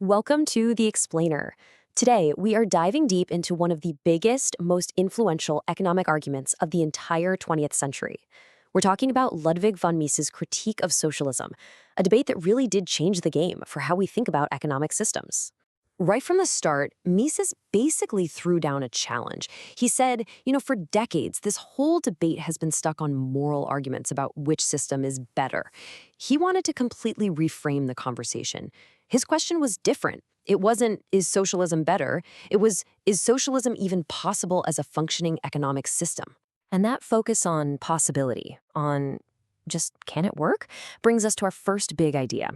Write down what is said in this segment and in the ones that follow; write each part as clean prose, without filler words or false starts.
Welcome to The Explainer. Today, we are diving deep into one of the biggest, most influential economic arguments of the entire 20th century. We're talking about Ludwig von Mises' critique of socialism, a debate that really did change the game for how we think about economic systems. Right from the start, Mises basically threw down a challenge. He said, for decades, this whole debate has been stuck on moral arguments about which system is better. He wanted to completely reframe the conversation. His question was different. It wasn't, is socialism better? It was, is socialism even possible as a functioning economic system? And that focus on possibility, on just can it work, brings us to our first big idea.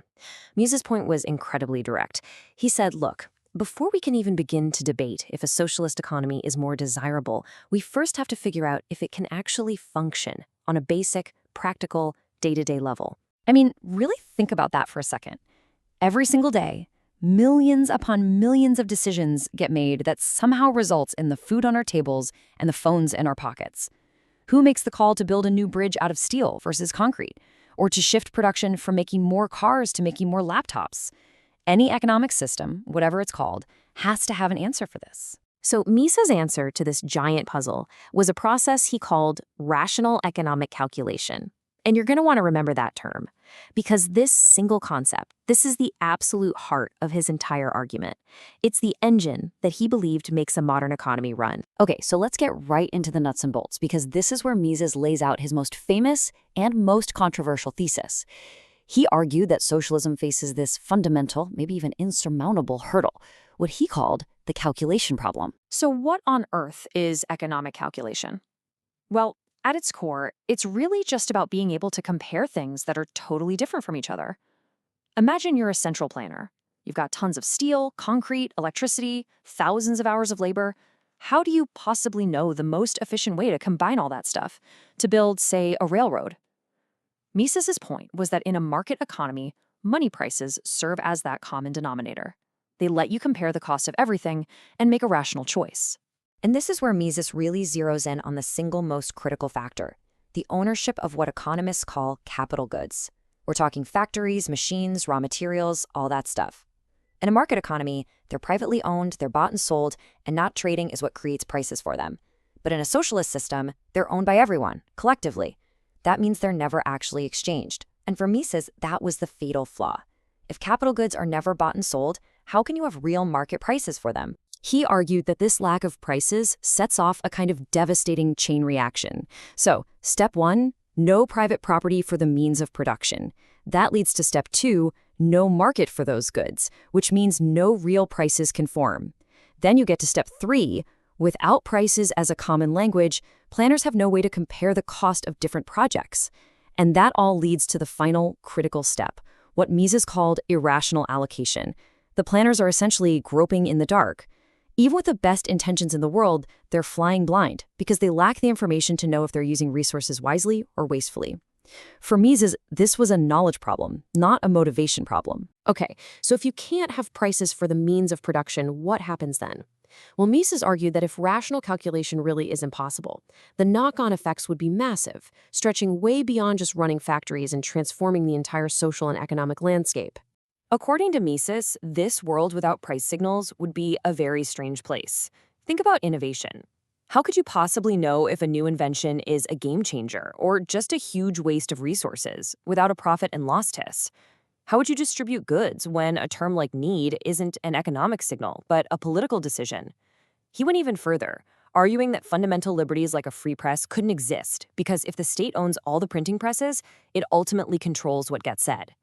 Mises' point was incredibly direct. He said, look, before we can even begin to debate if a socialist economy is more desirable, we first have to figure out if it can actually function on a basic, practical, day-to-day level. I mean, really think about that for a second. Every single day, millions upon millions of decisions get made that somehow results in the food on our tables and the phones in our pockets. Who makes the call to build a new bridge out of steel versus concrete, or to shift production from making more cars to making more laptops? Any economic system, whatever it's called, has to have an answer for this. So Mises' answer to this giant puzzle was a process he called rational economic calculation. And you're going to want to remember that term, because this single concept, this is the absolute heart of his entire argument. It's the engine that he believed makes a modern economy run. Okay, so let's get right into the nuts and bolts, because this is where Mises lays out his most famous and most controversial thesis. He argued that socialism faces this fundamental, maybe even insurmountable hurdle, what he called the calculation problem. So what on earth is economic calculation? Well, at its core, it's really just about being able to compare things that are totally different from each other. Imagine you're a central planner. You've got tons of steel, concrete, electricity, thousands of hours of labor. How do you possibly know the most efficient way to combine all that stuff to build, say, a railroad? Mises's point was that in a market economy, money prices serve as that common denominator. They let you compare the cost of everything and make a rational choice. And this is where Mises really zeroes in on the single most critical factor, the ownership of what economists call capital goods. We're talking factories, machines, raw materials, all that stuff. In a market economy, they're privately owned, they're bought and sold, and not trading is what creates prices for them. But in a socialist system, they're owned by everyone, collectively. That means they're never actually exchanged. And for Mises, that was the fatal flaw. If capital goods are never bought and sold, how can you have real market prices for them? He argued that this lack of prices sets off a kind of devastating chain reaction. So, step 1, no private property for the means of production. That leads to step 2, no market for those goods, which means no real prices can form. Then you get to step 3, without prices as a common language, planners have no way to compare the cost of different projects. And that all leads to the final critical step, what Mises called irrational allocation. The planners are essentially groping in the dark. Even with the best intentions in the world, they're flying blind because they lack the information to know if they're using resources wisely or wastefully. For Mises, this was a knowledge problem, not a motivation problem. Okay, so if you can't have prices for the means of production, what happens then? Well, Mises argued that if rational calculation really is impossible, the knock-on effects would be massive, stretching way beyond just running factories and transforming the entire social and economic landscape. According to Mises, this world without price signals would be a very strange place. Think about innovation. How could you possibly know if a new invention is a game changer or just a huge waste of resources without a profit and loss test? How would you distribute goods when a term like need isn't an economic signal, but a political decision? He went even further, arguing that fundamental liberties like a free press couldn't exist because if the state owns all the printing presses, it ultimately controls what gets said.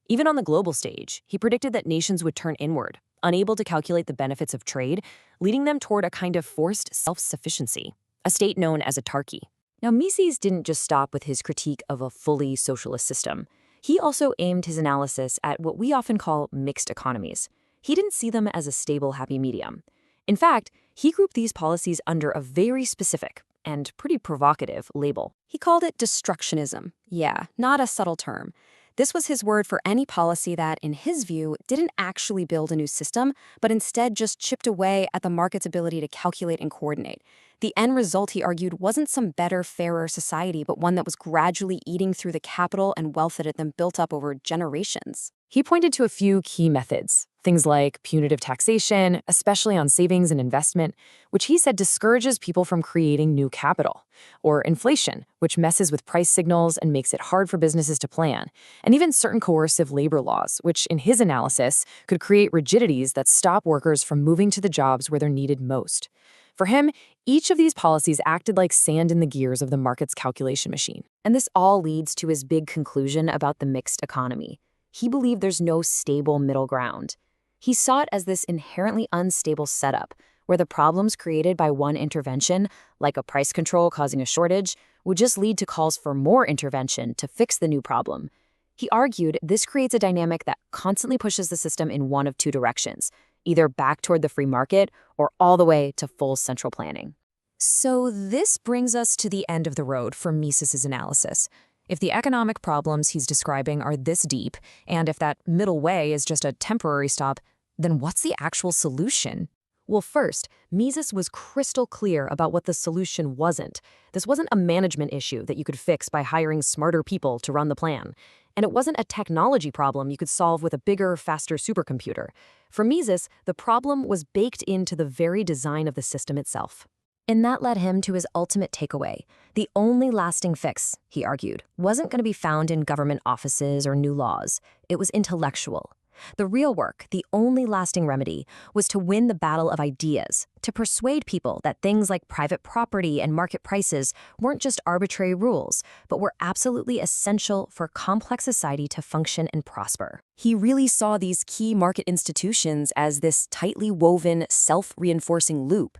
Even on the global stage, he predicted that nations would turn inward, unable to calculate the benefits of trade, leading them toward a kind of forced self-sufficiency, a state known as autarky. Now, Mises didn't just stop with his critique of a fully socialist system. He also aimed his analysis at what we often call mixed economies. He didn't see them as a stable, happy medium. In fact, he grouped these policies under a very specific and pretty provocative label. He called it destructionism. Yeah, not a subtle term. This was his word for any policy that, in his view, didn't actually build a new system, but instead just chipped away at the market's ability to calculate and coordinate. The end result, he argued, wasn't some better, fairer society, but one that was gradually eating through the capital and wealth that had been built up over generations. He pointed to a few key methods. Things like punitive taxation, especially on savings and investment, which he said discourages people from creating new capital, or inflation, which messes with price signals and makes it hard for businesses to plan, and even certain coercive labor laws, which, in his analysis, could create rigidities that stop workers from moving to the jobs where they're needed most. For him, each of these policies acted like sand in the gears of the market's calculation machine. And this all leads to his big conclusion about the mixed economy. He believed there's no stable middle ground. He saw it as this inherently unstable setup, where the problems created by one intervention, like a price control causing a shortage, would just lead to calls for more intervention to fix the new problem. He argued this creates a dynamic that constantly pushes the system in one of two directions, either back toward the free market or all the way to full central planning. So this brings us to the end of the road for Mises's analysis. If the economic problems he's describing are this deep, and if that middle way is just a temporary stop, then what's the actual solution? Well, first, Mises was crystal clear about what the solution wasn't. This wasn't a management issue that you could fix by hiring smarter people to run the plan. And it wasn't a technology problem you could solve with a bigger, faster supercomputer. For Mises, the problem was baked into the very design of the system itself. And that led him to his ultimate takeaway. The only lasting fix, he argued, wasn't going to be found in government offices or new laws. It was intellectual. The real work, the only lasting remedy, was to win the battle of ideas, to persuade people that things like private property and market prices weren't just arbitrary rules, but were absolutely essential for a complex society to function and prosper. He really saw these key market institutions as this tightly woven, self-reinforcing loop.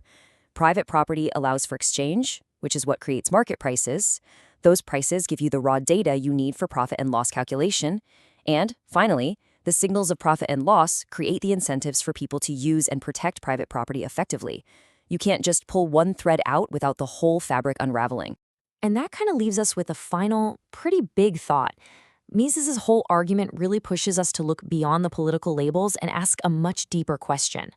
Private property allows for exchange, which is what creates market prices. Those prices give you the raw data you need for profit and loss calculation. And, finally, the signals of profit and loss create the incentives for people to use and protect private property effectively. You can't just pull one thread out without the whole fabric unraveling. And that kind of leaves us with a final, pretty big thought. Mises's whole argument really pushes us to look beyond the political labels and ask a much deeper question.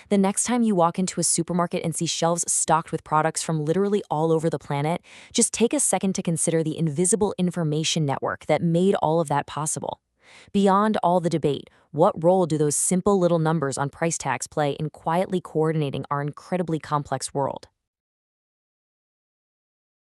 The next time you walk into a supermarket and see shelves stocked with products from literally all over the planet, just take a second to consider the invisible information network that made all of that possible. Beyond all the debate, what role do those simple little numbers on price tags play in quietly coordinating our incredibly complex world?